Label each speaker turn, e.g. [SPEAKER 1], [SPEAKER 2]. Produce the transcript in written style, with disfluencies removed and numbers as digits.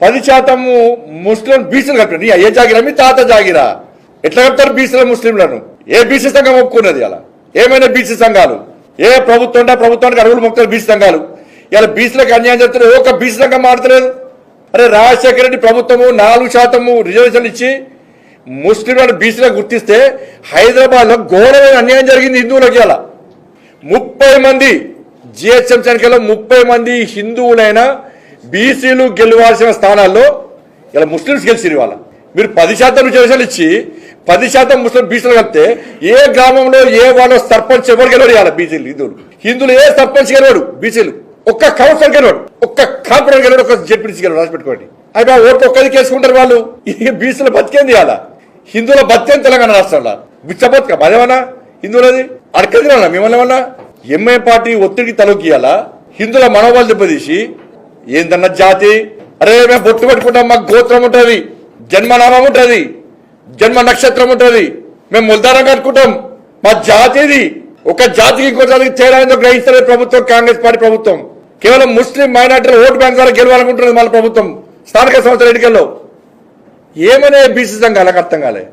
[SPEAKER 1] 10% ముస్లిం బీసీలు కలిపి ఏ జాగిరా మీ తాత జాగిరా ఎట్లా కలుపుతారు బీసీల ముస్లింలను? ఏ బీసీ సంఘం ఒప్పుకున్నది? అలా ఏమైనా బీసీ సంఘాలు ఏ ప్రభుత్వానికి అడుగులు మొక్కుతారు బీసీ సంఘాలు. ఇలా బీసీలకు అన్యాయం చేస్తున్నారు. ఒక బీసీ సంఘం మాడతలేదు. అరే రాజశేఖర రెడ్డి ప్రభుత్వము 4% రిజర్వేషన్ ఇచ్చి ముస్లింలను బీసీలకు గుర్తిస్తే హైదరాబాద్ లో ఘోరమైన అన్యాయం జరిగింది హిందువులకి. అలా 30 మంది జిహెచ్ఎం ఎన్నికల్లో 30 మంది హిందువులైన బీసీలు గెలవాల్సిన స్థానాల్లో ఇలా ముస్లింస్ గెలిచిరు. వాళ్ళ మీరు 10% రిజర్వేషన్లు ఇచ్చి 10% ముస్లిం బీసీలు కలిపితే ఏ గ్రామంలో ఏ వాళ్ళ సర్పంచ్ ఎవరు గెలవడు? ఇవాళ బీసీలు హిందువులు ఏ సర్పంచ్ గెలవాడు? బీసీలు ఒక్క కౌన్సిలర్ గెలవాడు, ఒక్క కార్పొరేటర్ గెలవాడు, ఒక జెడ్పీటీసీ గెలవాడు. రాసి పెట్టుకోండి. అయితే ఓటు ఒక్కరికి వేసుకుంటారు వాళ్ళు. బీసీలు బతికేంది ఇవాళ, హిందువుల బతికేంది తెలంగాణ రాష్ట్రంలో. బిచ్చబతుక అదేమన్నా హిందువులది అడకది మిమ్మల్ని ఏమన్నా ఎంఐ పార్టీ ఒత్తిడికి తలొక్కియాలా? హిందువుల మనోబలు దెబ్బతీసి ఏందన్న జాతి, అరే మేము బొట్టు పెట్టుకుంటాం, మాకు గోత్రం ఉంటుంది, జన్మనామం ఉంటుంది, జన్మ నక్షత్రం ఉంటుంది, మేము ముల్దారం కట్టుకుంటాం, మా జాతిది. ఒక జాతికి ఇంకో జాతికి తేడా గ్రహించలేదు ప్రభుత్వం, కాంగ్రెస్ పార్టీ ప్రభుత్వం. కేవలం ముస్లిం మైనార్టీల ఓటు బ్యాంక్ ద్వారా గెలవాలనుకుంటున్నది మన ప్రభుత్వం స్థానిక సంస్థల ఎన్నికల్లో. ఏమనే బీసీ సంఘాలకు అర్థం కాలే.